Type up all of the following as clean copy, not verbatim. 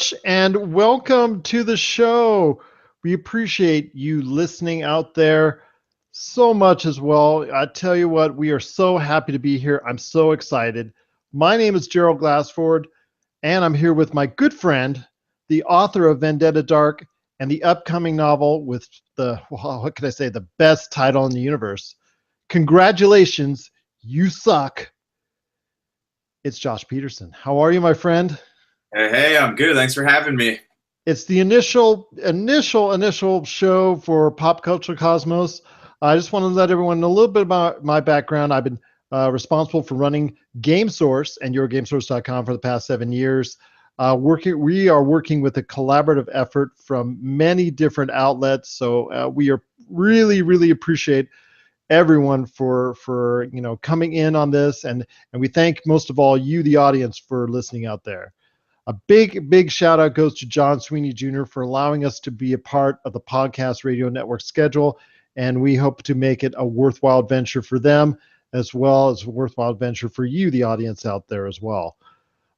much, and welcome to the show. We appreciate you listening out there so much as well. I tell you what, we are so happy to be here. I'm so excited. My name is Gerald Glassford, and I'm here with my good friend, the author of Vendetta Dark and the upcoming novel with what can I say, the best title in the universe. Congratulations, you suck. It's Josh Peterson. How are you, my friend? Hey, I'm good. Thanks for having me. It's the initial show for Pop Culture Cosmos. I just want to let everyone know a little bit about my background. I've been responsible for running GameSource and YourGameSource.com for the past 7 years. We are working with a collaborative effort from many different outlets. So we are really appreciate everyone for coming in on this, and we thank most of all you, the audience, for listening out there. A big shout out goes to John Sweeney Jr. for allowing us to be a part of the Podcast Radio Network schedule, and we hope to make it a worthwhile venture for them as well as a worthwhile venture for you, the audience out there as well.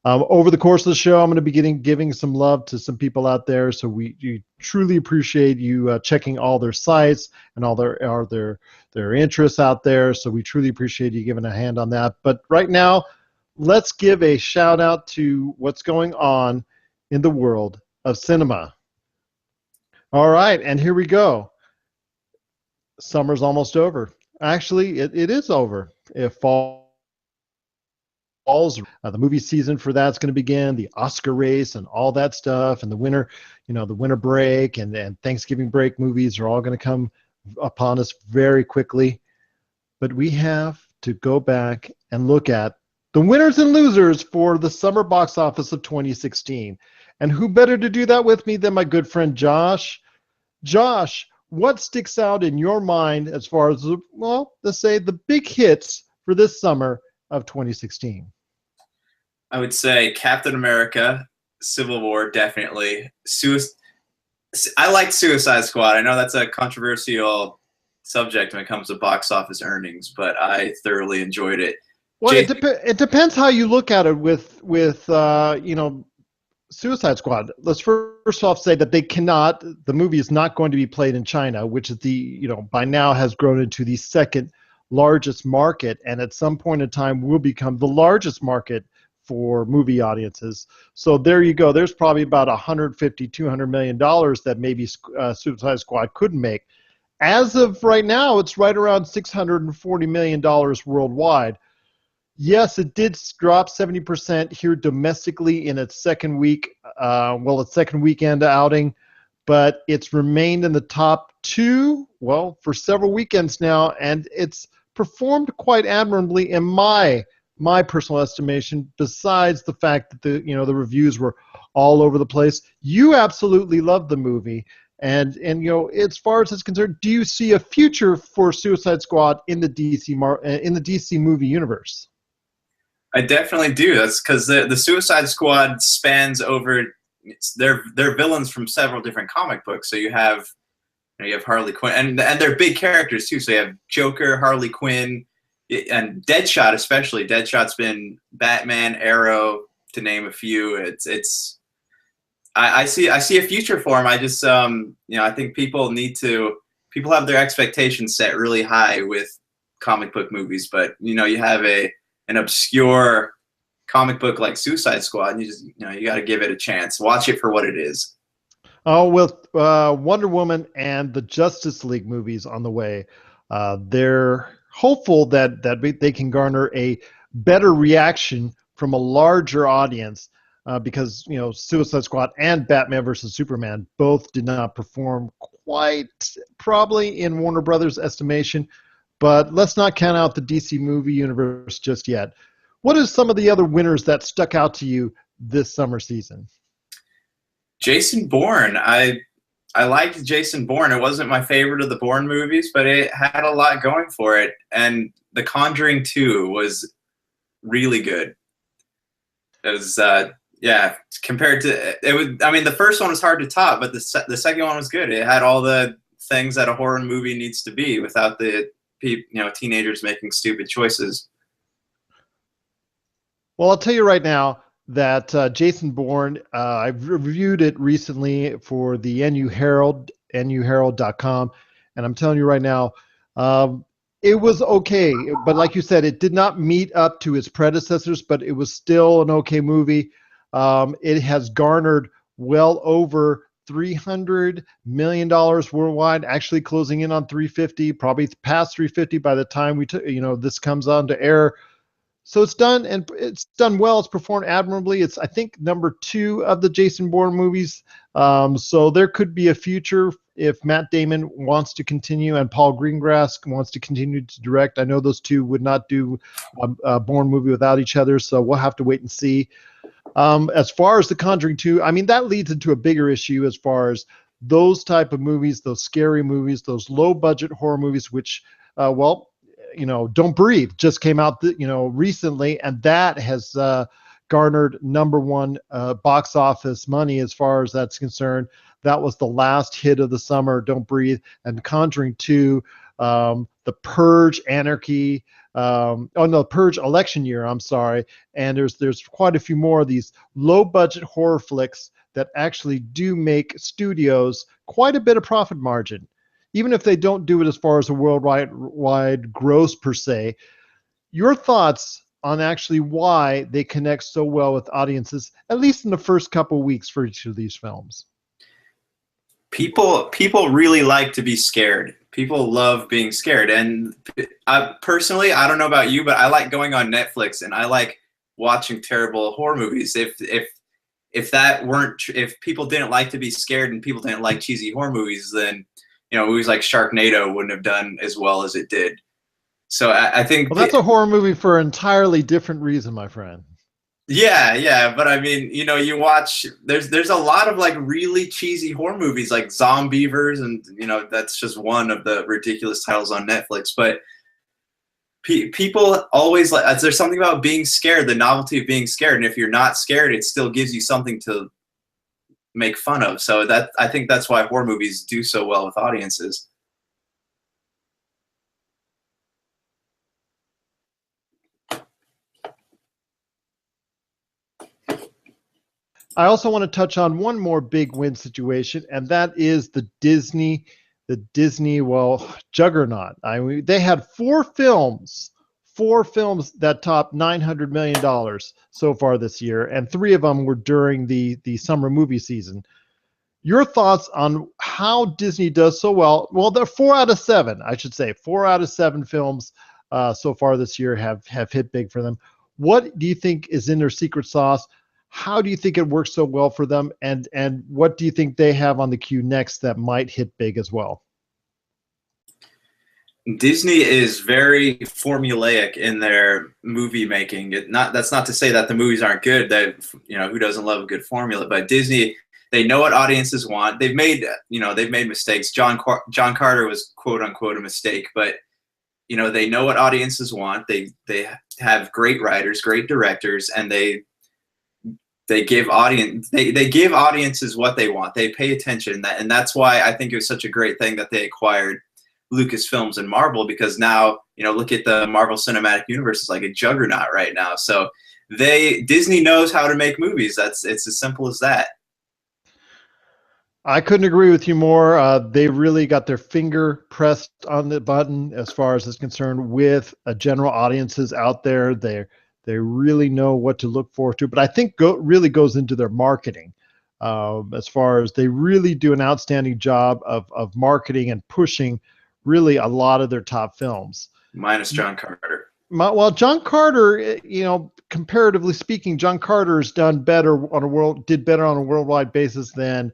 Over the course of the show, I'm going to be giving some love to some people out there, so we truly appreciate you checking all their sites and all their interests out there. So we truly appreciate you giving a hand on that. But right now, let's give a shout out to what's going on in the world of cinema. All right, and here we go. Summer's almost over. Actually, it is over. If fall's the movie season for that's going to begin, the Oscar race and all that stuff, and the winter, the winter break and Thanksgiving break movies are all going to come upon us very quickly. But we have to go back and look at the winners and losers for the summer box office of 2016. And who better to do that with me than my good friend Josh? Josh, what sticks out in your mind as far as, well, let's say the big hits for this summer of 2016? I would say Captain America, Civil War, definitely. I liked Suicide Squad. I know that's a controversial subject when it comes to box office earnings, but I thoroughly enjoyed it. Well, it depends how you look at it with Suicide Squad. Let's first off say that the movie is not going to be played in China, which is by now has grown into the second largest market, and at some point in time will become the largest market for movie audiences. So there you go. There's probably about $150-200 million that maybe Suicide Squad couldn't make. As of right now, it's right around $640 million worldwide. Yes, it did drop 70% here domestically in its second weekend outing, but it's remained in the top two, for several weekends now, and it's performed quite admirably in my personal estimation, besides the fact that the reviews were all over the place. You absolutely loved the movie. And as far as it's concerned, do you see a future for Suicide Squad in the DC movie universe? I definitely do. That's because the Suicide Squad spans over. They're villains from several different comic books. So you have Harley Quinn, and they're big characters too. So you have Joker, Harley Quinn, and Deadshot especially. Deadshot's been Batman, Arrow, to name a few. I see a future for him. I just I think people have their expectations set really high with comic book movies, but you have an obscure comic book like Suicide Squad, and you got to give it a chance. Watch it for what it is. Oh, with Wonder Woman and the Justice League movies on the way, they're hopeful that they can garner a better reaction from a larger audience. Because Suicide Squad and Batman vs. Superman both did not perform quite probably in Warner Brothers' estimation, but let's not count out the DC movie universe just yet. What are some of the other winners that stuck out to you this summer season? Jason Bourne. I liked Jason Bourne. It wasn't my favorite of the Bourne movies, but it had a lot going for it. And The Conjuring 2 was really good. It was compared to it was. I mean, the first one was hard to top, but the second one was good. It had all the things that a horror movie needs to be without the teenagers making stupid choices. Well, I'll tell you right now, that Jason Bourne, I've reviewed it recently for the NU Herald, nuherald.com, and I'm telling you right now, it was okay. But like you said, it did not meet up to its predecessors, but it was still an okay movie. It has garnered well over $300 million worldwide, actually closing in on 350, probably past 350 by the time this comes on to air. So it's done, and it's done well. It's performed admirably. It's, I think, number 2 of the Jason Bourne movies. So there could be a future if Matt Damon wants to continue and Paul Greengrass wants to continue to direct. I know those two would not do a Bourne movie without each other, so we'll have to wait and see. As far as The Conjuring 2, I mean, that leads into a bigger issue as far as those type of movies, those scary movies, those low-budget horror movies, which, Don't Breathe just came out, recently, and that has garnered number 1 box office money as far as that's concerned. That was the last hit of the summer, Don't Breathe, and Conjuring 2, The Purge, Anarchy, Purge Election Year, I'm sorry, and there's quite a few more of these low-budget horror flicks that actually do make studios quite a bit of profit margin, even if they don't do it as far as a worldwide gross per se. Your thoughts on actually why they connect so well with audiences, at least in the first couple weeks for each of these films? People really like to be scared. People love being scared. And personally, I don't know about you, but I like going on Netflix and I like watching terrible horror movies. If people didn't like to be scared and people didn't like cheesy horror movies, then movies like Sharknado wouldn't have done as well as it did. So I think. Well, that's a horror movie for an entirely different reason, my friend. Yeah, but I mean, you watch. There's a lot of like really cheesy horror movies like Zombievers, and that's just one of the ridiculous titles on Netflix. But people always like. There's something about being scared, the novelty of being scared, and if you're not scared, it still gives you something to make fun of. So I think that's why horror movies do so well with audiences. I also want to touch on one more big win situation, and that is the Disney juggernaut. They had 4 films that topped $900 million so far this year, and 3 of them were during the summer movie season. Your thoughts on how Disney does so well? Well, they're 4 out of 7, I should say. 4 out of 7 films so far this year have hit big for them. What do you think is in their secret sauce? How do you think it works so well for them? And what do you think they have on the queue next that might hit big as well? Disney is very formulaic in their movie making. That's not to say that the movies aren't good. That who doesn't love a good formula? But Disney, they know what audiences want. They've made mistakes. John Carter was quote unquote a mistake, but they know what audiences want. They have great writers, great directors, and they give audiences what they want. They pay attention, and that's why I think it was such a great thing that they acquired Lucasfilms and Marvel, because now look at the Marvel Cinematic Universe is like a juggernaut right now. So Disney knows how to make movies. It's as simple as that. I couldn't agree with you more. They really got their finger pressed on the button as far as is concerned with general audiences out there. They really know what to look forward to, but I think really goes into their marketing. As far as they really do an outstanding job of marketing and pushing really a lot of their top films. Minus John Carter. Well, John Carter, comparatively speaking, John Carter has did better on a worldwide basis than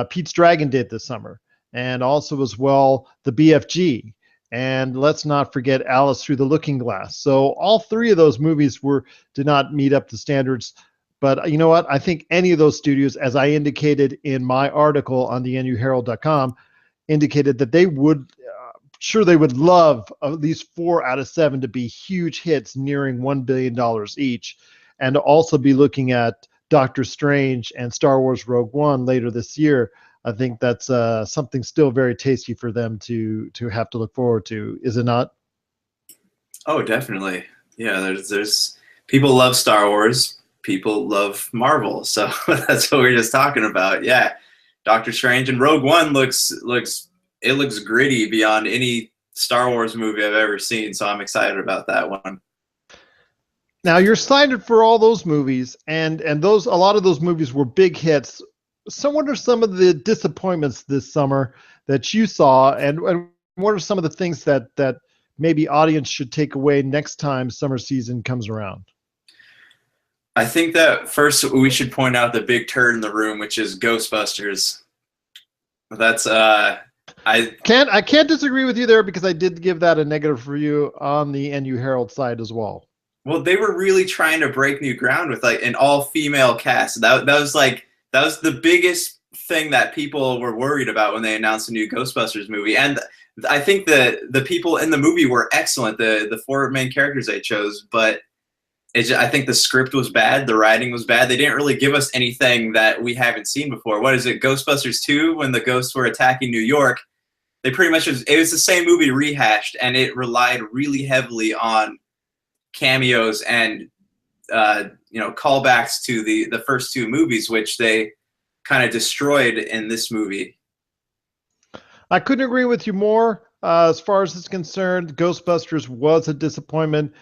Pete's Dragon did this summer, and also as well the BFG. And let's not forget Alice Through the Looking Glass. So all 3 of those movies did not meet up to standards. But you know what? I think any of those studios, as I indicated in my article on the nuherald.com, indicated that they would love at least 4 out of 7 to be huge hits nearing $1 billion each, and to also be looking at Doctor Strange and Star Wars Rogue One later this year. I think that's something still very tasty for them to have to look forward to, is it not? Oh, definitely. Yeah, there's people love Star Wars. people love Marvel. So that's what we are just talking about. Yeah, Doctor Strange and Rogue One looks gritty beyond any Star Wars movie I've ever seen. So I'm excited about that one. Now you're excited for all those movies, and those, a lot of those movies were big hits. So what are some of the disappointments this summer that you saw, and what are some of the things that maybe audience should take away next time summer season comes around? I think that first we should point out the big turd in the room, which is Ghostbusters. That's I can't disagree with you there, because I did give that a negative review on the NU Herald side as well. Well, they were really trying to break new ground with like an all-female cast. That was the biggest thing that people were worried about when they announced a new Ghostbusters movie. And I think the people in the movie were excellent, the four main characters they chose, but I think the script was bad, the writing was bad. They didn't really give us anything that we haven't seen before. What is it, Ghostbusters 2, when the ghosts were attacking New York? They pretty much, it was the same movie rehashed, and it relied really heavily on cameos and callbacks to the first two movies, which they kind of destroyed in this movie. I couldn't agree with you more. As far as it's concerned, Ghostbusters was a disappointment.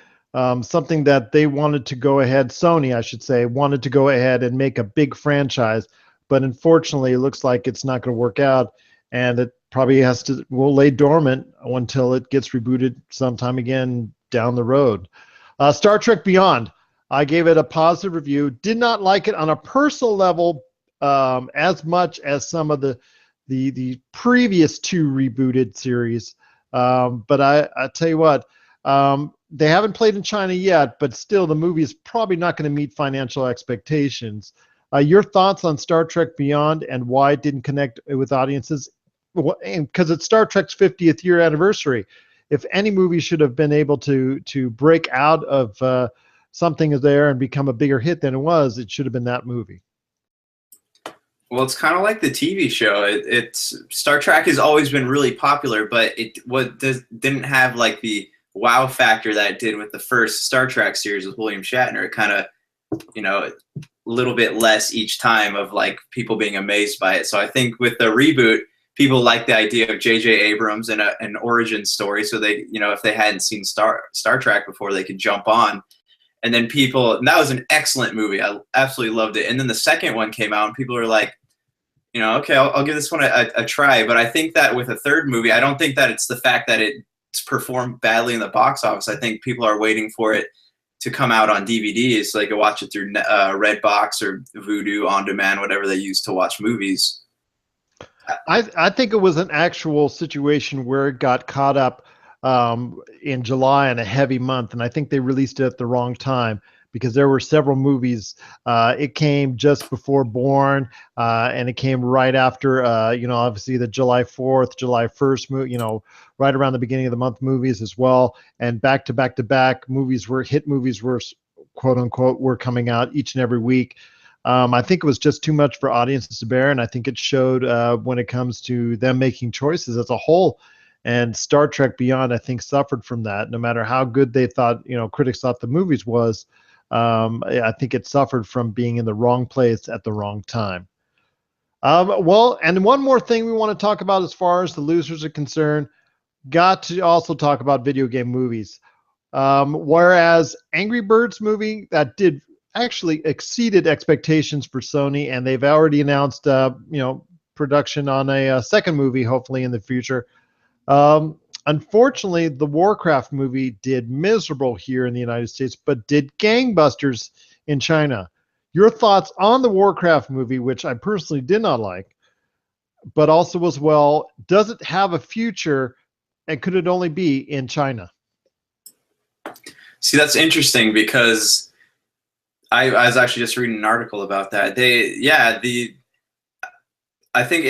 Something that they wanted to go ahead, Sony, I should say, wanted to go ahead and make a big franchise, but unfortunately, it looks like it's not going to work out, and it probably will lay dormant until it gets rebooted sometime again down the road. Star Trek Beyond, I gave it a positive review. Did not like it on a personal level as much as some of the previous two rebooted series. But I tell you what, they haven't played in China yet, but still the movie is probably not going to meet financial expectations. Your thoughts on Star Trek Beyond and why it didn't connect with audiences? Because it's Star Trek's 50th year anniversary. If any movie should have been able to break out of something there and become a bigger hit than it was, it should have been that movie. Well, it's kind of like the TV show. Star Trek has always been really popular, but didn't have like the wow factor that it did with the first Star Trek series with William Shatner. It kind of, a little bit less each time of like people being amazed by it. So I think with the reboot, people like the idea of J.J. Abrams and an origin story. So they, if they hadn't seen Star Trek before, they could jump on. And then and that was an excellent movie. I absolutely loved it. And then the second one came out and people were like, okay, I'll give this one a try. But I think that with a third movie, I don't think that it's the fact that it's performed badly in the box office. I think people are waiting for it to come out on DVD so they can watch it through Redbox or Vudu On Demand, whatever they use to watch movies. I think it was an actual situation where it got caught up in July in a heavy month, and I think they released it at the wrong time because there were several movies. It came just before Bourne, and it came right after, obviously the July 4th, July 1st, right around the beginning of the month movies as well, and back to back movies hit movies were, quote unquote, were coming out each and every week. I think it was just too much for audiences to bear, and I think it showed when it comes to them making choices as a whole. And Star Trek Beyond, I think, suffered from that. No matter how good they thought, critics thought the movies was, I think it suffered from being in the wrong place at the wrong time. Well, and one more thing we want to talk about as far as the losers are concerned, got to also talk about video game movies. Whereas Angry Birds movie that did actually exceeded expectations for Sony, and they've already announced, production on a second movie, hopefully in the future. Unfortunately, the Warcraft movie did miserable here in the United States, but did gangbusters in China. Your thoughts on the Warcraft movie, which I personally did not like, but also as well, does it have a future, and could it only be in China? See, that's interesting because I was actually just reading an article about that. I think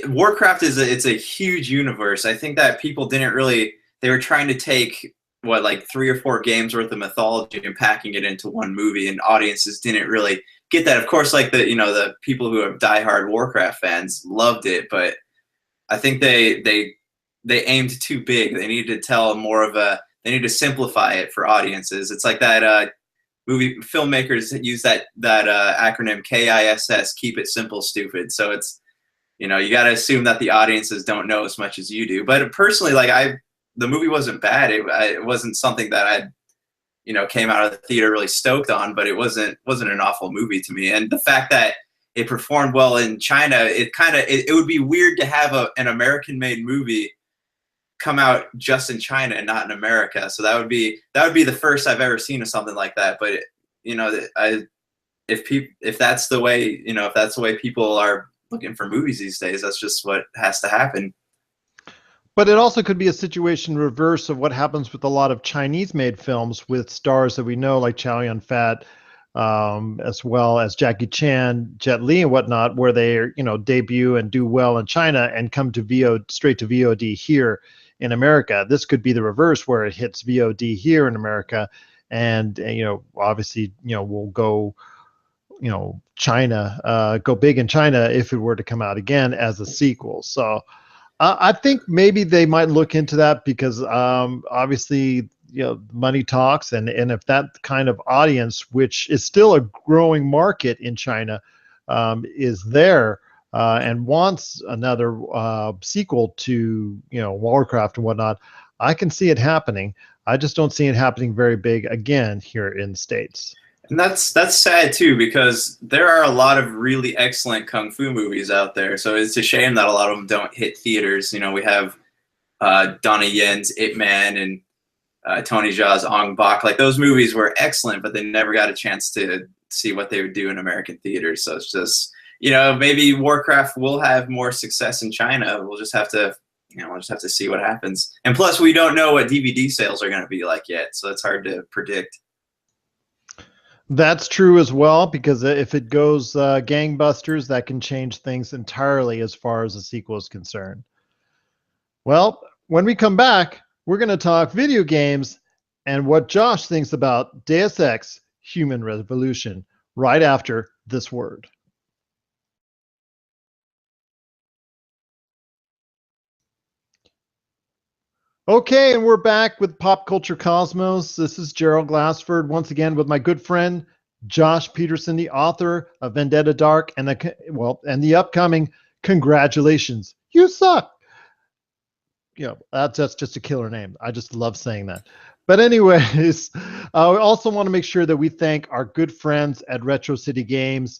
Warcraft it's a huge universe. I think that people didn't really, they were trying to take like 3 or 4 games worth of mythology and packing it into one movie, and audiences didn't really get that. Of course, like the people who are diehard Warcraft fans loved it, but I think they aimed too big. They needed to tell they need to simplify it for audiences. It's like that movie filmmakers that use that acronym KISS, keep it simple, stupid. So it's, you know, you got to assume that the audiences don't know as much as you do. But personally, like the movie wasn't bad. It wasn't something that I, you know, came out of the theater really stoked on, but it wasn't an awful movie to me. And the fact that it performed well in China, it would be weird to have an American-made movie come out just in China and not in America. So that would be the first I've ever seen of something like that. But you know, if that's the way, you know, if that's the way people are looking for movies these days, that's just what has to happen. But it also could be a situation reverse of what happens with a lot of Chinese-made films with stars that we know, like Chow Yun-fat, as well as Jackie Chan, Jet Li, and whatnot, where they, you know, debut and do well in China and come to straight to VOD here in America. This could be the reverse, where it hits VOD here in America, and you know, obviously, you know, will go, you know, China, go big in China if it were to come out again as a sequel. So I think maybe they might look into that, because obviously, you know, money talks, and if that kind of audience, which is still a growing market in China, is there and wants another sequel to, you know, Warcraft and whatnot, I can see it happening. I just don't see it happening very big again here in the States. And that's sad too, because there are a lot of really excellent kung fu movies out there. So it's a shame that a lot of them don't hit theaters. You know, we have Donnie Yen's Ip Man and Tony Jaa's Ong Bak. Like, those movies were excellent, but they never got a chance to see what they would do in American theaters. So it's just, you know, maybe Warcraft will have more success in China. We'll just have to, you know, we'll just have to see what happens. And plus, we don't know what DVD sales are going to be like yet, so it's hard to predict. That's true as well, because if it goes gangbusters, that can change things entirely as far as the sequel is concerned. Well, when we come back, we're going to talk video games and what Josh thinks about Deus Ex: Human Revolution right after this word. Okay, and we're back with Pop Culture Cosmos. This is Gerald Glassford once again with my good friend Josh Peterson, the author of Vendetta Dark and the upcoming Congratulations, You Suck. You know, that's just a killer name. I just love saying that. But anyways, we also want to make sure that we thank our good friends at Retro City Games,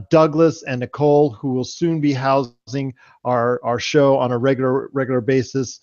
Douglas and Nicole, who will soon be housing our show on a regular basis.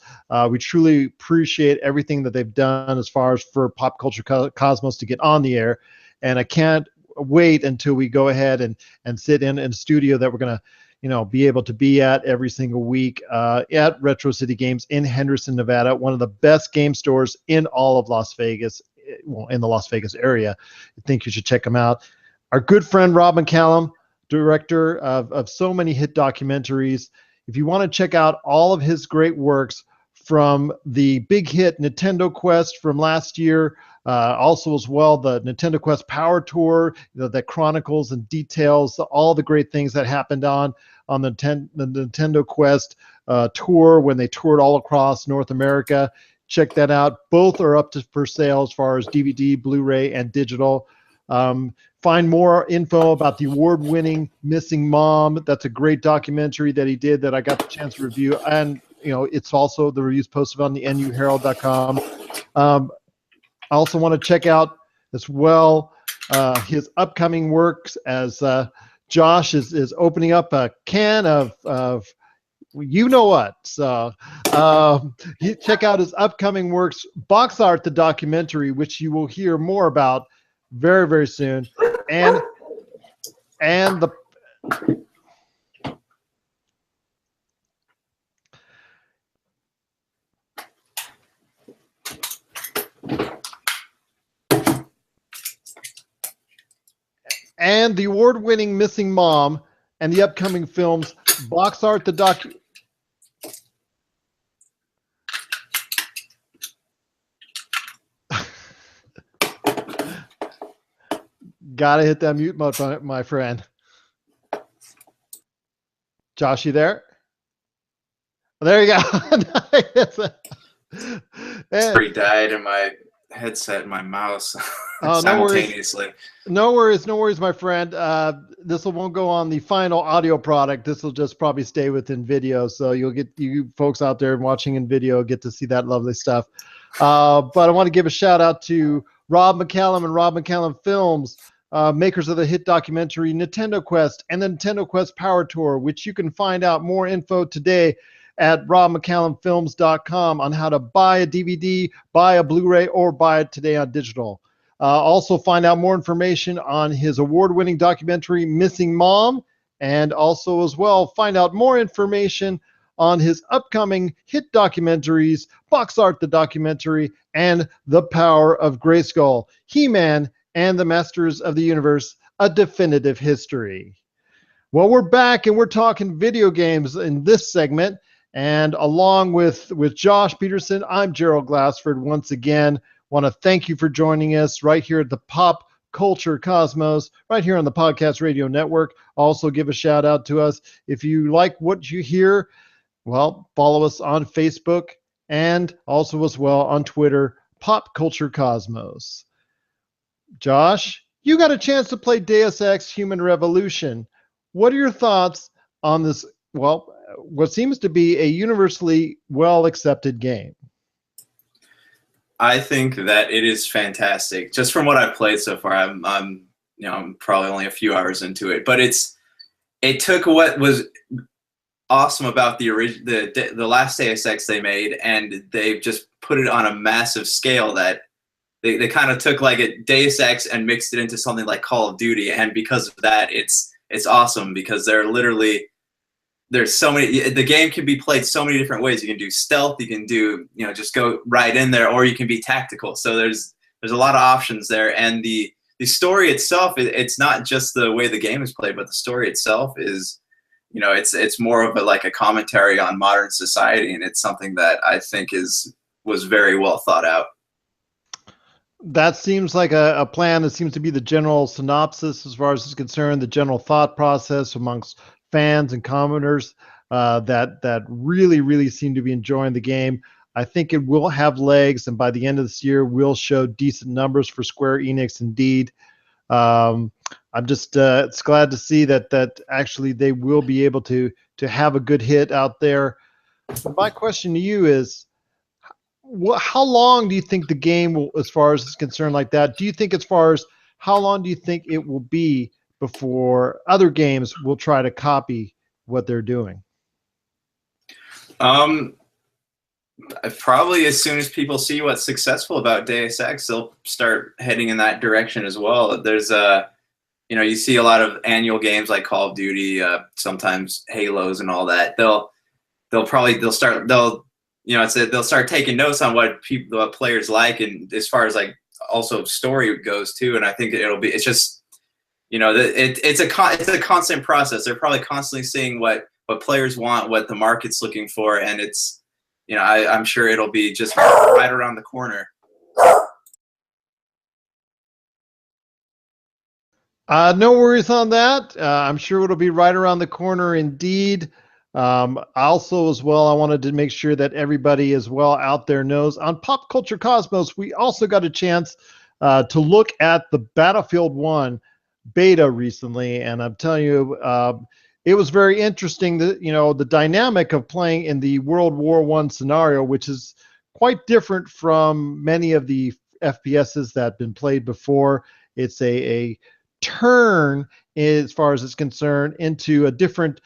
We truly appreciate everything that they've done as far as for Pop Culture Cosmos to get on the air. And I can't wait until we go ahead and sit in a studio that we're going to, you know, be able to be at every single week at Retro City Games in Henderson, Nevada, one of the best game stores in all of Las Vegas, well, in the Las Vegas area. I think you should check them out. Our good friend Rob McCallum, director of so many hit documentaries. If you want to check out all of his great works, from the big hit Nintendo Quest from last year, also as well the Nintendo Quest Power Tour, you know, that chronicles and details all the great things that happened on the Nintendo Quest tour when they toured all across North America. Check that out. Both are up for sale as far as DVD, Blu-ray, and digital. Find more info about the award-winning Missing Mom. That's a great documentary that he did that I got the chance to review. And, you know, it's also the reviews posted on the nuherald.com. I also want to check out as well his upcoming works, as Josh is opening up a can of you know what. So check out his upcoming works, Box Art, the documentary, which you will hear more about very, very soon. And the award-winning Missing Mom and the upcoming films Box Art, the doc. Gotta hit that mute mode, my friend. Josh, you there? There you go. It's pretty died in my headset and my mouse Oh, simultaneously. No worries, my friend. This won't go on the final audio product. This will just probably stay within video. So you folks out there watching in video get to see that lovely stuff. But I want to give a shout out to Rob McCallum and Rob McCallum Films, makers of the hit documentary Nintendo Quest and the Nintendo Quest Power Tour, which you can find out more info today at robmccallumfilms.com on how to buy a DVD, buy a Blu-ray, or buy it today on digital. Also find out more information on his award-winning documentary Missing Mom, and also as well find out more information on his upcoming hit documentaries, Box Art the Documentary, and The Power of Grayskull, He-Man, and the Masters of the Universe, A Definitive History. Well, we're back and we're talking video games in this segment, and along with Josh Peterson, I'm Gerald Glassford once again. Want to thank you for joining us right here at the Pop Culture Cosmos, right here on the Podcast Radio Network. Also give a shout out to us. If you like what you hear, well, follow us on Facebook and also as well on Twitter, Pop Culture Cosmos. Josh, you got a chance to play Deus Ex Human Revolution. What are your thoughts on this, well, what seems to be a universally well-accepted game? I think that it is fantastic. Just from what I've played so far, I'm probably only a few hours into it, but it took what was awesome about the last Deus Ex they made, and they just put it on a massive scale that they kind of took like a Deus Ex and mixed it into something like Call of Duty, and because of that, it's awesome because there's so many. The game can be played so many different ways. You can do stealth. You can do just go right in there, or you can be tactical. So there's a lot of options there, and the story itself. It's not just the way the game is played, but the story itself is, it's more of a commentary on modern society, and it's something that I think was very well thought out. That seems like a plan that seems to be the general synopsis as far as is concerned, the general thought process amongst fans and commenters that really seem to be enjoying the game. I think it will have legs, and by the end of this year, will show decent numbers for Square Enix indeed. I'm just it's glad to see that actually they will be able to have a good hit out there. My question to you is, how long do you think the game will, as far as it's concerned like that, do you think as far as how long do you think it will be before other games will try to copy what they're doing? Probably as soon as people see what's successful about Deus Ex, they'll start heading in that direction as well. There's you see a lot of annual games like Call of Duty, sometimes Halos and all that. They'll start taking notes on what players like, and as far as also story goes too. And I think it's just, it's a constant process. They're probably constantly seeing what players want, what the market's looking for, and it's, I'm sure it'll be just right around the corner. No worries on that. I'm sure it'll be right around the corner indeed. Also as well, I wanted to make sure that everybody as well out there knows on Pop Culture Cosmos, we also got a chance to look at the Battlefield 1 beta recently, and I'm telling you, it was very interesting that the dynamic of playing in the World War I scenario, which is quite different from many of the FPSs that have been played before. It's a turn as far as it's concerned into a different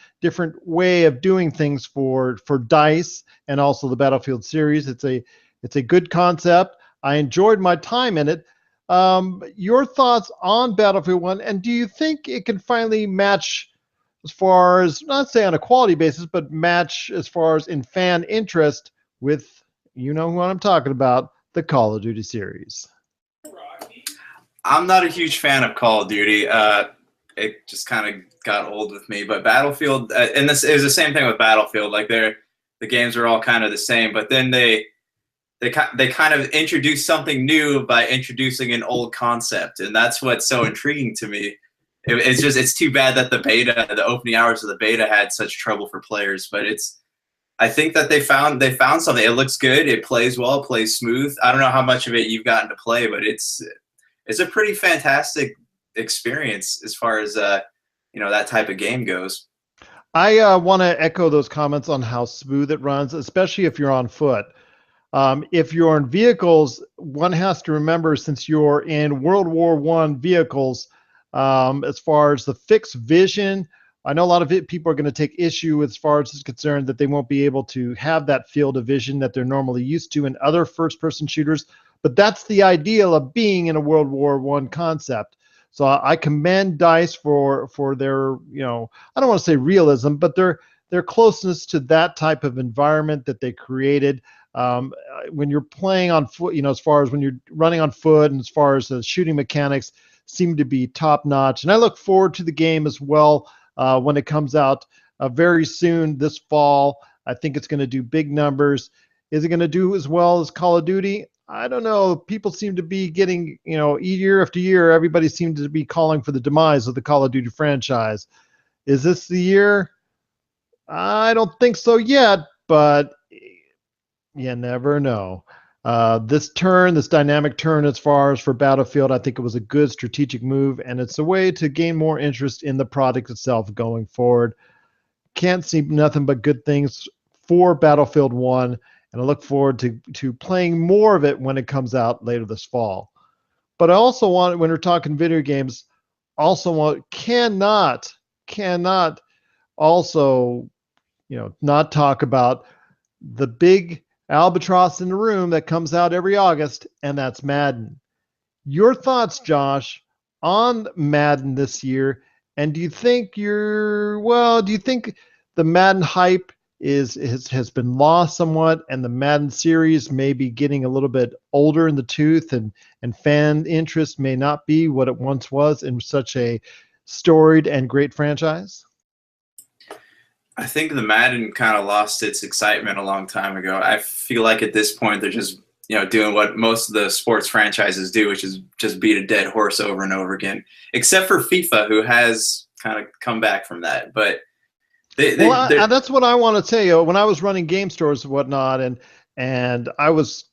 way of doing things for DICE and also the Battlefield series. It's a good concept. I enjoyed my time in it. Your thoughts on Battlefield 1, and do you think it can finally match as far as, not say on a quality basis, but match as far as in fan interest with, what I'm talking about, the Call of Duty series? I'm not a huge fan of Call of Duty. It just kind of got old with me. But Battlefield, and this is the same thing with Battlefield. The games are all kind of the same, but then they kind of introduce something new by introducing an old concept, and that's what's so intriguing to me. It's too bad that the opening hours of the beta had such trouble for players. But I think that they found something. It looks good. It plays well. Plays smooth. I don't know how much of it you've gotten to play, but it's a pretty fantastic experience as far as that type of game goes. I want to echo those comments on how smooth it runs, especially if you're on foot. If you're in vehicles, one has to remember, since you're in World War I vehicles, as far as the fixed vision, I know a lot of people are going to take issue as far as it's concerned that they won't be able to have that field of vision that they're normally used to in other first-person shooters. But that's the ideal of being in a World War I concept. So I commend DICE for their, I don't want to say realism, but their closeness to that type of environment that they created. When you're playing on foot, as far as when you're running on foot, and as far as the shooting mechanics seem to be top notch. And I look forward to the game as well when it comes out very soon this fall. I think it's going to do big numbers. Is it going to do as well as Call of Duty? I don't know. People seem to be getting, year after year, everybody seems to be calling for the demise of the Call of Duty franchise. Is this the year? I don't think so yet, but you never know. This dynamic turn as far as for Battlefield, I think it was a good strategic move, and it's a way to gain more interest in the product itself going forward. Can't see nothing but good things for Battlefield 1, and I look forward to playing more of it when it comes out later this fall. But I also want, when we're talking video games, cannot also, not talk about the big albatross in the room that comes out every August, and that's Madden. Your thoughts, Josh, on Madden this year, and do you think the Madden hype has been lost somewhat, and the Madden series may be getting a little bit older in the tooth, and fan interest may not be what it once was in such a storied and great franchise? I think the Madden kind of lost its excitement a long time ago. I feel like at this point they're just doing what most of the sports franchises do, which is just beat a dead horse over and over again, except for FIFA, who has kind of come back from that. But that's what I want to tell you. When I was running game stores and whatnot, and I was,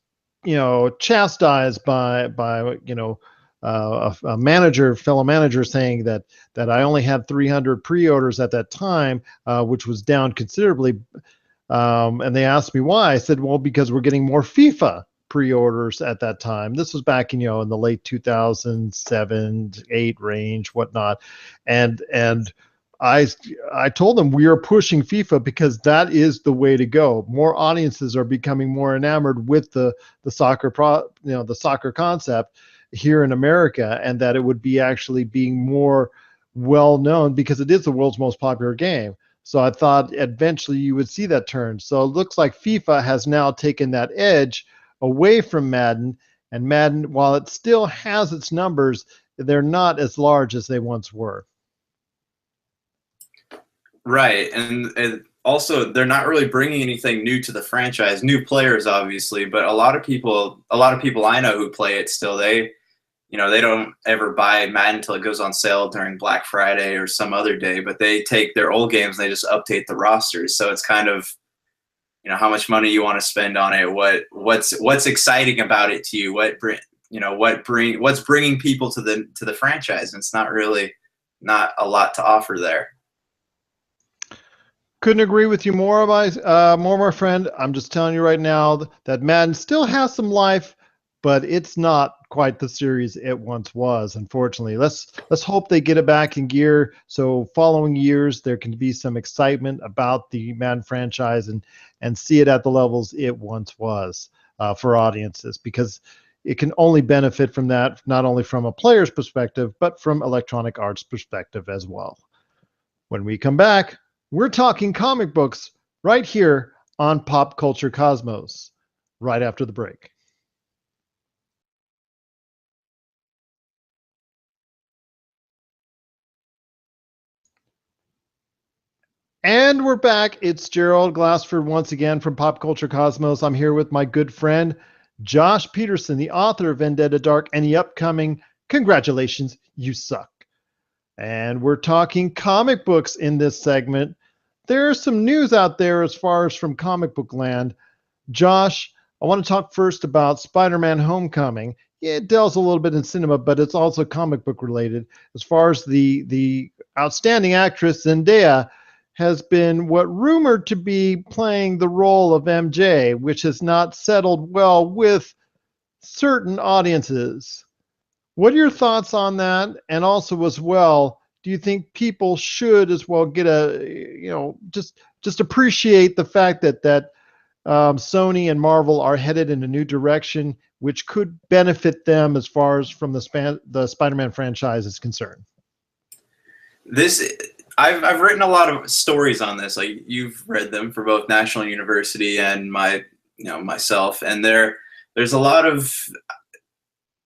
chastised by a fellow manager saying that I only had 300 pre-orders at that time, which was down considerably. And they asked me why. I said, well, because we're getting more FIFA pre-orders at that time. This was back in the late 2007, 8 range, whatnot, and I told them we are pushing FIFA because that is the way to go. More audiences are becoming more enamored with the soccer the soccer concept here in America, and that it would be actually being more well known because it is the world's most popular game. So I thought eventually you would see that turn. So it looks like FIFA has now taken that edge away from Madden, and Madden, while it still has its numbers, they're not as large as they once were. Right, and also they're not really bringing anything new to the franchise. New players, obviously, but a lot of people I know who play it still, they don't ever buy Madden until it goes on sale during Black Friday or some other day. But they take their old games and they just update the rosters. So it's kind of, how much money you want to spend on it, what's exciting about it to you, what's bringing people to the franchise. And it's not a lot to offer there. Couldn't agree with you more, my friend. I'm just telling you right now that Madden still has some life, but it's not quite the series it once was, unfortunately. Let's hope they get it back in gear, so following years there can be some excitement about the Madden franchise and see it at the levels it once was for audiences, because it can only benefit from that, not only from a player's perspective, but from Electronic Arts' perspective as well. When we come back, we're talking comic books right here on Pop Culture Cosmos, right after the break. And we're back. It's Gerald Glassford once again from Pop Culture Cosmos. I'm here with my good friend, Josh Peterson, the author of Vendetta Dark and the upcoming Congratulations, You Suck. And we're talking comic books in this segment. there's some news out there as far as from comic book land. Josh, I want to talk first about Spider-Man Homecoming. It delves a little bit in cinema, but it's also comic book related. As far as the outstanding actress Zendaya has been what rumored to be playing the role of MJ, which has not settled well with certain audiences. What are your thoughts on that? And also as well, do you think people should as well get just appreciate the fact that Sony and Marvel are headed in a new direction, which could benefit them as far as from the Spider-Man franchise is concerned? I've written a lot of stories on this. Like, you've read them for both National University and myself, and there's a lot of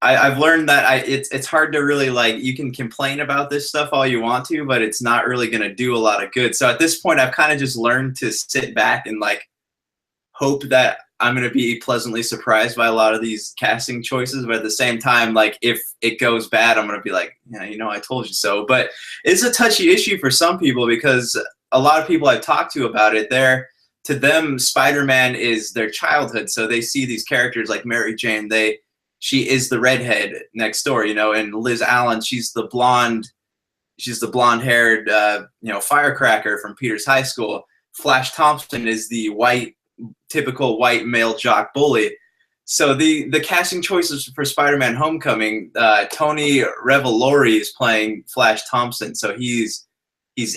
I've learned that it's hard to really, like, you can complain about this stuff all you want to, but it's not really going to do a lot of good. So at this point, I've kind of just learned to sit back and like hope that I'm going to be pleasantly surprised by a lot of these casting choices. But at the same time, like, if it goes bad, I'm going to be like, yeah, I told you so. But it's a touchy issue for some people because a lot of people I've talked to about it, to them, Spider-Man is their childhood. So they see these characters like Mary Jane. She is the redhead next door, and Liz Allen, she's the blonde-haired, firecracker from Peters High School. Flash Thompson is the typical white male jock bully. So the casting choices for Spider-Man Homecoming, Tony Revolori is playing Flash Thompson, so he's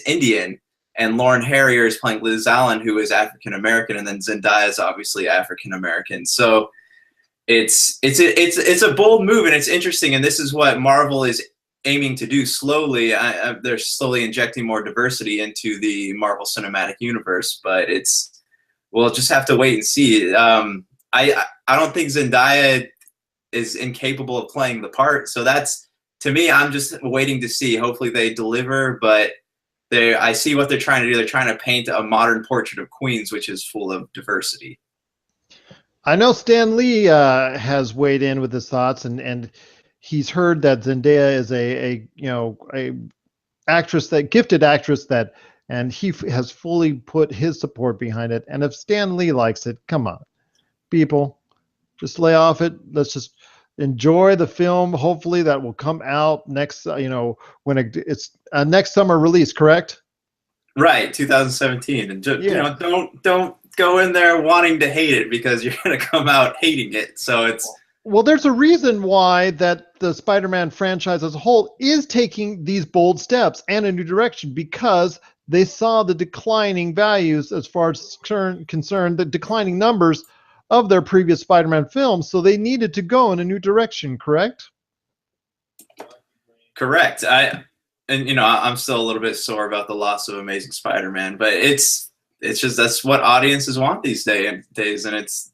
Indian, and Lauren Harrier is playing Liz Allen, who is African American, and then Zendaya is obviously African American. So it's a bold move, and it's interesting, and this is what Marvel is aiming to do slowly. They're slowly injecting more diversity into the Marvel Cinematic Universe, but we'll just have to wait and see. I don't think Zendaya is incapable of playing the part, so to me, I'm just waiting to see. Hopefully they deliver, but I see what they're trying to do. They're trying to paint a modern portrait of Queens, which is full of diversity. I know Stan Lee has weighed in with his thoughts, and he's heard that Zendaya is a gifted actress and he has fully put his support behind it. And if Stan Lee likes it, come on, people, just lay off it. Let's just enjoy the film. Hopefully that will come out next, when it's a next summer release, correct? Right, 2017. And don't go in there wanting to hate it, because you're going to come out hating it. So well, there's a reason why that the Spider-Man franchise as a whole is taking these bold steps and a new direction, because they saw the declining values as far as concerned, the declining numbers of their previous Spider-Man films. So they needed to go in a new direction, correct? Correct. I'm still a little bit sore about the loss of Amazing Spider-Man, but it's just that's what audiences want these days, and it's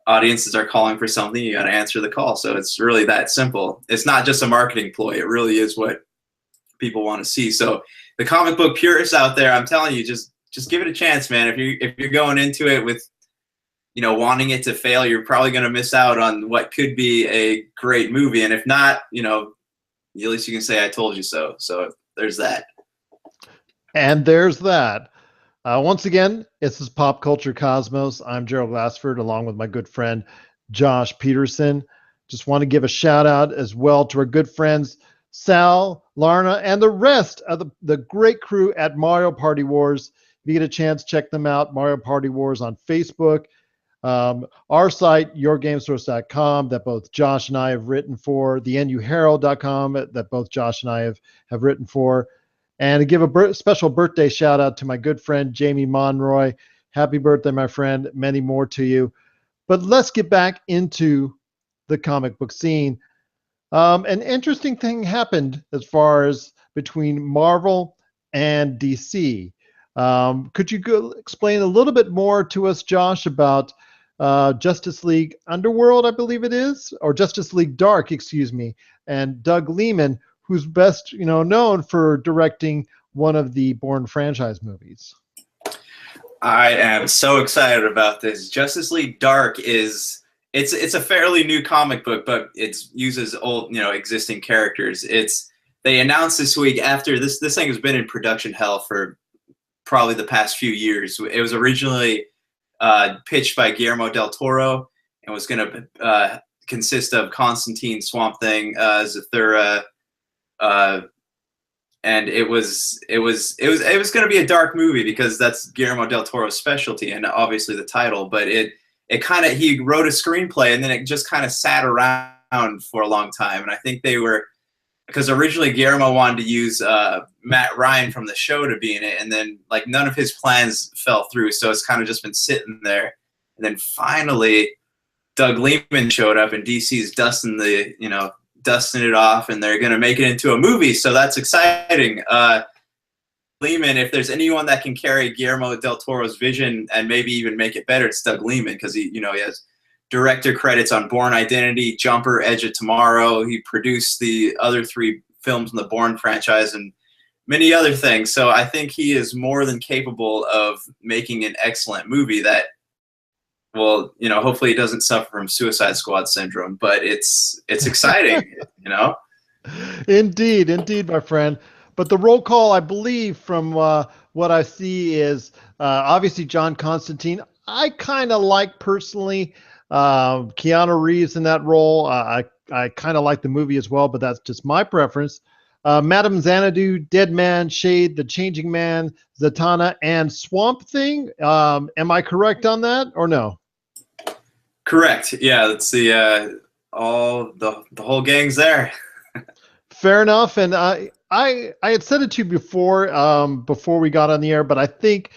audiences are calling for something, you got to answer the call. So it's really that simple. It's not just a marketing ploy. It really is what people want to see. So the comic book purists out there, I'm telling you, just give it a chance, man. If you're going into it with wanting it to fail, you're probably going to miss out on what could be a great movie. And if not, at least you can say I told you so. So there's that. And there's that. Once again, this is Pop Culture Cosmos. I'm Gerald Glassford, along with my good friend Josh Peterson. Just want to give a shout out as well to our good friends Sal, Larna, and the rest of the great crew at Mario Party Wars. If you get a chance, check them out. Mario Party Wars on Facebook. Our site, yourgamesource.com, that both Josh and I have written for. TheNUHerald.com, that both Josh and I have written for. And to give a special birthday shout out to my good friend Jamie Monroy. Happy birthday, my friend. Many more to you. But let's get back into the comic book scene. An interesting thing happened as far as between Marvel and DC. Could you explain a little bit more to us, Josh, about Justice League Underworld, I believe it is, or Justice League Dark, excuse me, and Doug Liman, who's best known for directing one of the Bourne franchise movies? I am so excited about this. Justice League Dark it's a fairly new comic book, but it uses old existing characters. They announced this week, after this thing has been in production hell for probably the past few years. It was originally pitched by Guillermo del Toro and was going to consist of Constantine, Swamp Thing, Zathura, and it was going to be a dark movie because that's Guillermo del Toro's specialty and obviously the title. But it kind of, he wrote a screenplay and then it just kind of sat around for a long time. And I think they were, because originally Guillermo wanted to use Matt Ryan from the show to be in it, and then like none of his plans fell through, so it's kind of just been sitting there. And then finally, Doug Liman showed up, and DC's dusting it off, and they're gonna make it into a movie. So that's exciting. Liman, if there's anyone that can carry Guillermo del Toro's vision and maybe even make it better, it's Doug Liman, because he has director credits on Bourne Identity, Jumper, Edge of Tomorrow. He produced the other 3 films in the Bourne franchise and many other things. So I think he is more than capable of making an excellent movie that will, hopefully he doesn't suffer from Suicide Squad syndrome, but it's exciting, Indeed, my friend. But the roll call, I believe, from what I see is obviously John Constantine. I kind of like personally Keanu Reeves in that role. I kind of like the movie as well, but that's just my preference. Madame Xanadu, Dead Man, Shade, The Changing Man, Zatanna, and Swamp Thing. Am I correct on that or no? Correct. Yeah, that's the whole gang's there. Fair enough. And I had said it to you before we got on the air, but I think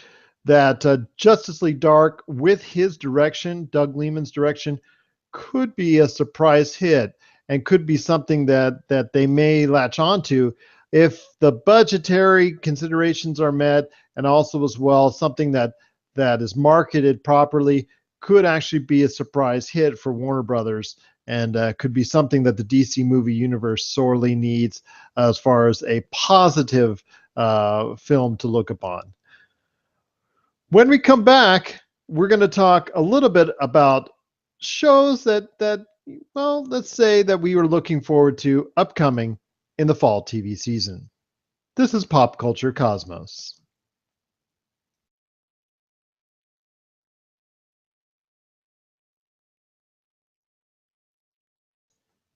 that Justice League Dark, with his direction, Doug Liman's direction, could be a surprise hit and could be something that they may latch onto if the budgetary considerations are met, and also as well something that is marketed properly could actually be a surprise hit for Warner Brothers, and could be something that the DC movie universe sorely needs as far as a positive film to look upon. When we come back, we're going to talk a little bit about shows that well, let's say that we were looking forward to upcoming in the fall TV season. This is Pop Culture Cosmos.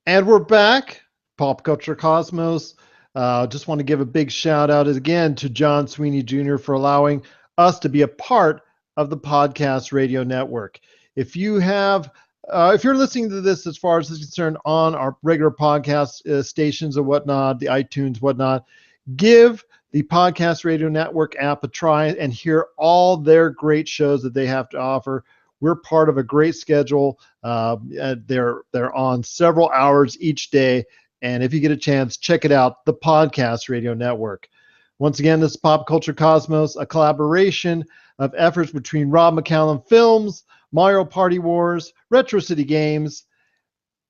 And we're back, Pop Culture Cosmos. Just want to give a big shout out again to John Sweeney Jr. for allowing us to be a part of the Podcast Radio Network. If you're listening to this as far as is concerned on our regular podcast stations and whatnot, the iTunes, whatnot, give the Podcast Radio Network app a try and hear all their great shows that they have to offer. We're part of a great schedule. They're on several hours each day. And if you get a chance, check it out, the Podcast Radio Network. Once again, this is Pop Culture Cosmos, a collaboration of efforts between Rob McCallum Films, Mario Party Wars, Retro City Games,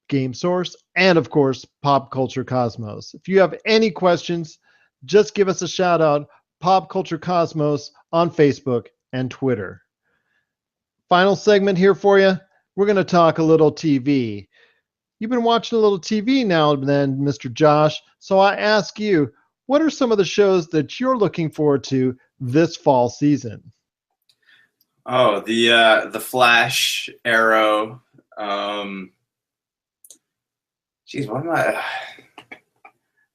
Game Source, and of course, Pop Culture Cosmos. If you have any questions, just give us a shout out, Pop Culture Cosmos on Facebook and Twitter. Final segment here for you. We're going to talk a little TV. You've been watching a little TV now and then, Mr. Josh. So I ask you, what are some of the shows that you're looking forward to this fall season? Oh, the Flash, Arrow. Geez, what am I?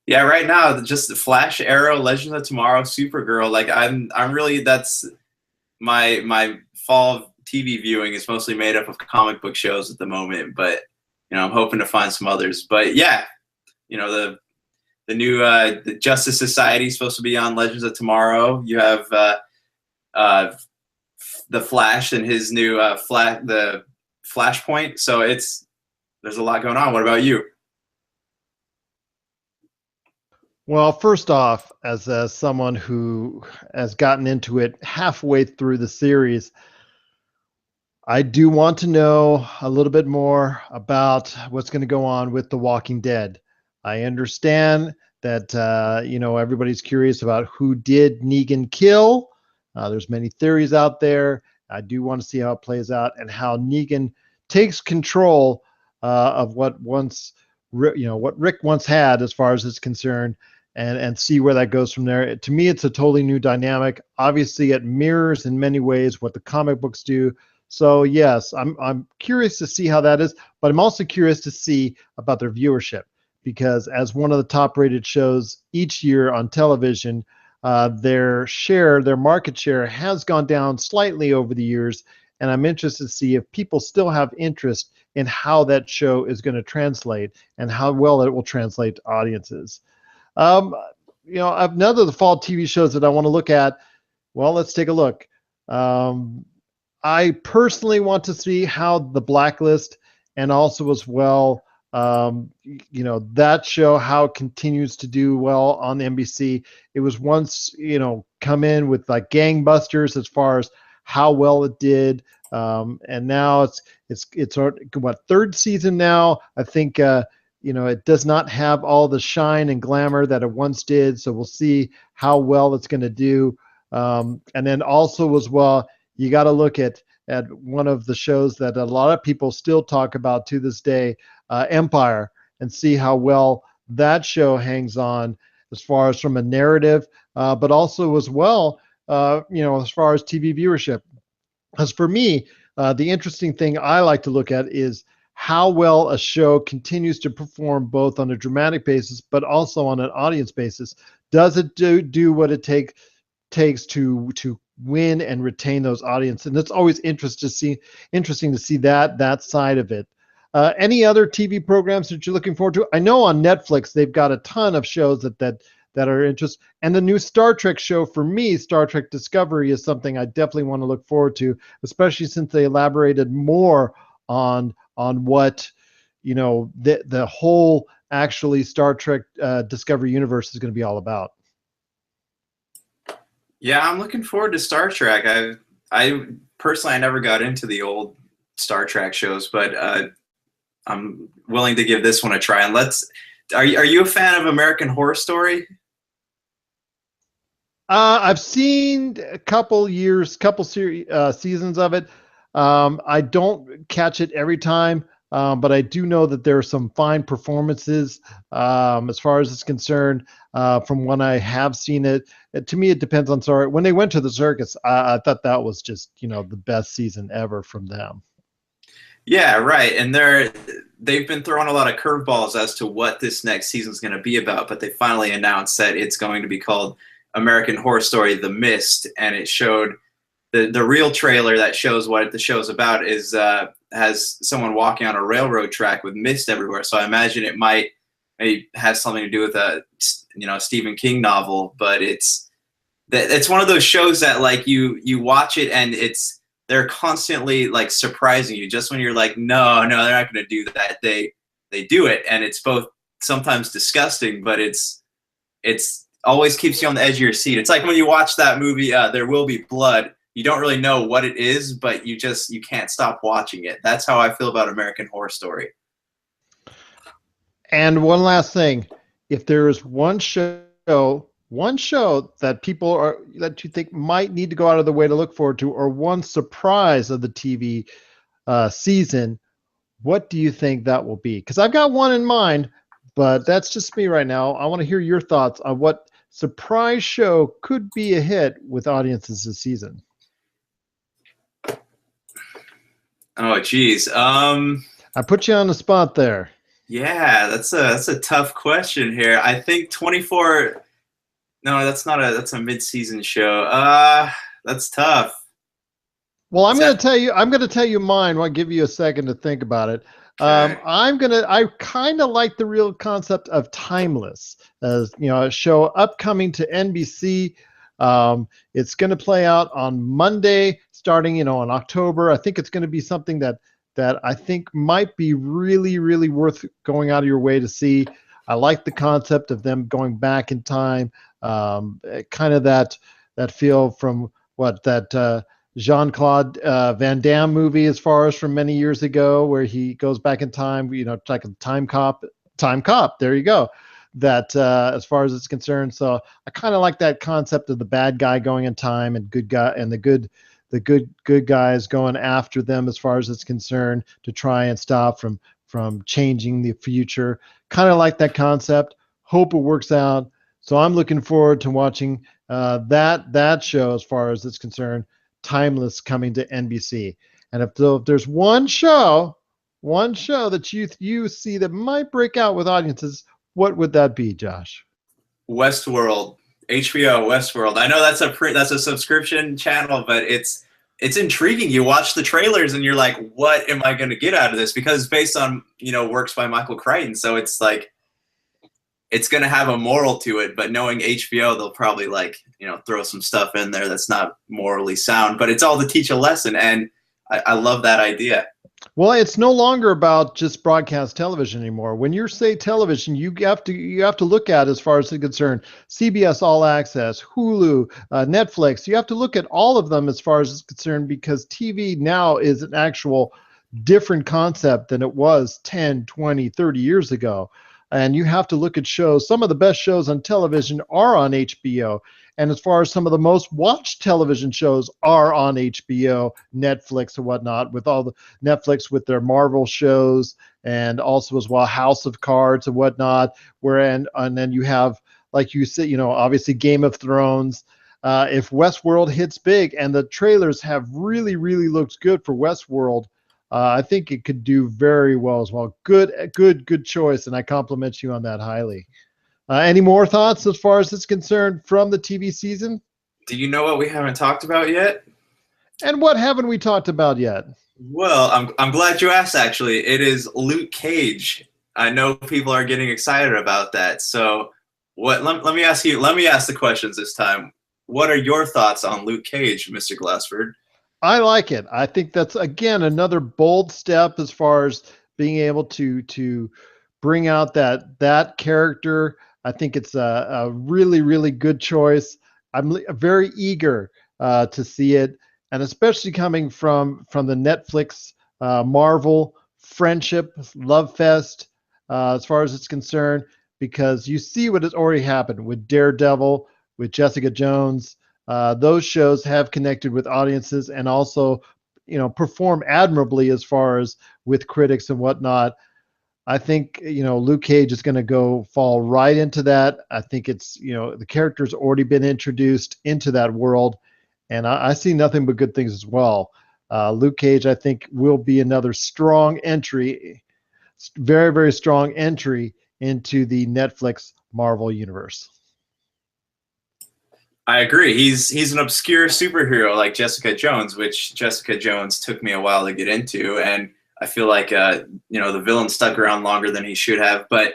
Yeah, right now just the Flash, Arrow, Legends of Tomorrow, Supergirl. Like I'm really, that's my fall TV viewing is mostly made up of comic book shows at the moment. But I'm hoping to find some others. But yeah, the new the Justice Society is supposed to be on Legends of Tomorrow. You have the Flash and his new the Flashpoint. So there's a lot going on. What about you? Well, first off, as someone who has gotten into it halfway through the series, I do want to know a little bit more about what's going to go on with The Walking Dead. I understand that, everybody's curious about who did Negan kill. There's many theories out there. I do want to see how it plays out and how Negan takes control of what Rick once had as far as it's concerned, and see where that goes from there. To me, it's a totally new dynamic. Obviously, it mirrors in many ways what the comic books do. So yes, I'm curious to see how that is, but I'm also curious to see about their viewership, because as one of the top-rated shows each year on television, their market share has gone down slightly over the years, and I'm interested to see if people still have interest in how that show is going to translate and how well it will translate to audiences. Another of the fall TV shows that I want to look at. Well, let's take a look. I personally want to see how The Blacklist, and also as well, that show, how it continues to do well on NBC. It was once, come in with like gangbusters as far as how well it did. And now it's what, third season now. I think, it does not have all the shine and glamour that it once did. So we'll see how well it's going to do. And then also as well, you got to look at one of the shows that a lot of people still talk about to this day, Empire, and see how well that show hangs on as far as from a narrative, but also as well, as far as TV viewership. As for me, the interesting thing I like to look at is how well a show continues to perform both on a dramatic basis, but also on an audience basis. Does it do what it takes to win and retain those audiences? And it's always interesting to see that side of it. Any other TV programs that you're looking forward to? I know on Netflix they've got a ton of shows that are interesting. And the new Star Trek show, for me, Star Trek Discovery, is something I definitely want to look forward to, especially since they elaborated more on what the whole actually Star Trek Discovery universe is going to be all about. Yeah, I'm looking forward to Star Trek. I personally, I never got into the old Star Trek shows, but I'm willing to give this one a try. And are you a fan of American Horror Story? I've seen a couple seasons of it. I don't catch it every time, but I do know that there are some fine performances as far as it's concerned from when I have seen it. To me, it depends on story. When they went to the circus, I thought that was just the best season ever from them. Yeah, right. And they've been throwing a lot of curveballs as to what this next season is going to be about, but they finally announced that it's going to be called American Horror Story: The Mist, and it showed the real trailer that shows what the show's about has someone walking on a railroad track with mist everywhere. So I imagine it might have something to do with a Stephen King novel, but it's one of those shows that like you watch it and they're constantly like surprising you. Just when you're like, no, they're not going to do that, they do it, and it's both sometimes disgusting, but it's always keeps you on the edge of your seat. It's like when you watch that movie, There Will Be Blood. You don't really know what it is, but you can't stop watching it. That's how I feel about American Horror Story. And one last thing, if there is one show that you think might need to go out of the way to look forward to, or one surprise of the TV season, what do you think that will be? Because I've got one in mind, but that's just me right now. I want to hear your thoughts on what surprise show could be a hit with audiences this season. Oh, geez. I put you on the spot there. Yeah, that's a tough question here. I think 24. No, that's a mid-season show. That's tough. Well, I'm going to tell you mine. I'll give you a second to think about it. Okay. I kind of like the real concept of Timeless, as a show upcoming to NBC. It's going to play out on Monday, starting in October. I think it's going to be something that I think might be really, really worth going out of your way to see. I like the concept of them going back in time, kind of that feel from that Jean-Claude Van Damme movie, as far as from many years ago, where he goes back in time, like a time cop. There you go. That as far as it's concerned. So I kind of like that concept of the bad guy going in time and good guy, and the good guys going after them as far as it's concerned to try and stop from changing the future. Kind of like that concept. Hope it works out. So I'm looking forward to watching that show as far as it's concerned. Timeless coming to NBC. And if there's one show that you see that might break out with audiences, what would that be, Josh? Westworld, HBO Westworld. I know that's a subscription channel, but it's intriguing. You watch the trailers and you're like, what am I going to get out of this? Because it's based on, works by Michael Crichton. So it's like, it's going to have a moral to it, but knowing HBO, they'll probably throw some stuff in there that's not morally sound, but it's all to teach a lesson. And I love that idea. Well, it's no longer about just broadcast television anymore. When you say television, you have to look at, as far as it's concerned, CBS All Access, Hulu, Netflix. You have to look at all of them as far as it's concerned, because TV now is an actual different concept than it was 10, 20, 30 years ago. And you have to look at shows. Some of the best shows on television are on HBO. And as far as some of the most watched television shows are on HBO, Netflix, and whatnot, with all the Netflix with their Marvel shows, and also as well House of Cards and whatnot. And then you have, like you said, obviously Game of Thrones. If Westworld hits big, and the trailers have really, really looked good for Westworld, I think it could do very well as well. Good choice, and I compliment you on that highly. Any more thoughts as far as it's concerned from the TV season? Do you know what we haven't talked about yet? And what haven't we talked about yet? Well, I'm glad you asked, actually. It is Luke Cage. I know people are getting excited about that. So let me ask the questions this time. What are your thoughts on Luke Cage, Mr. Glassford? I like it. I think that's, again, another bold step as far as being able to bring out that character. I think it's a really, really good choice. I'm very eager to see it, and especially coming from the Netflix Marvel friendship love fest as far as it's concerned, because you see what has already happened with Daredevil, with Jessica Jones. Those shows have connected with audiences and also, perform admirably as far as with critics and whatnot. I think, Luke Cage is going to fall right into that. I think it's, the character's already been introduced into that world, and I see nothing but good things as well. Luke Cage, I think, will be another strong entry, very, very strong entry into the Netflix Marvel universe. I agree. He's an obscure superhero like Jessica Jones, which Jessica Jones took me a while to get into, and I feel like the villain stuck around longer than he should have. But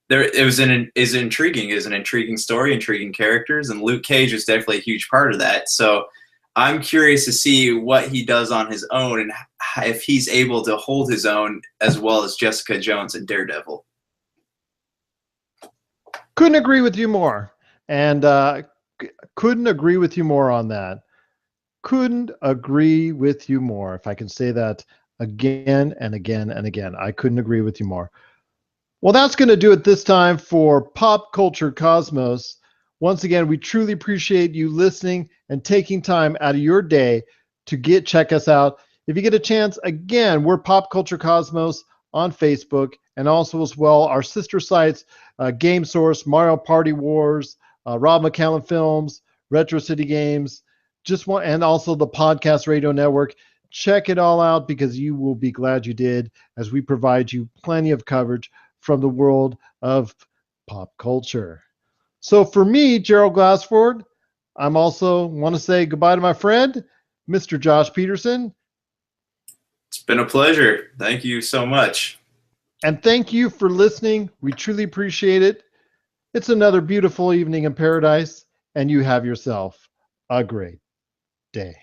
is an intriguing story, intriguing characters, and Luke Cage is definitely a huge part of that. So I'm curious to see what he does on his own, and if he's able to hold his own as well as Jessica Jones and Daredevil. Couldn't agree with you more, and couldn't agree with you more on that. Couldn't agree with you more, if I can say that again and again and again. I couldn't agree with you more. Well, that's going to do it this time for Pop Culture Cosmos. Once again, we truly appreciate you listening and taking time out of your day to check us out. If you get a chance, again, we're Pop Culture Cosmos on Facebook, and also as well our sister sites, Game Source, Mario Party Wars, Rob McCallum Films, Retro City Games, and also the Podcast Radio Network. Check it all out, because you will be glad you did, as we provide you plenty of coverage from the world of pop culture. So for me, Gerald Glassford, I'm also want to say goodbye to my friend, Mr. Josh Peterson. It's been a pleasure. Thank you so much. And thank you for listening. We truly appreciate it. It's another beautiful evening in paradise, and you have yourself a great day.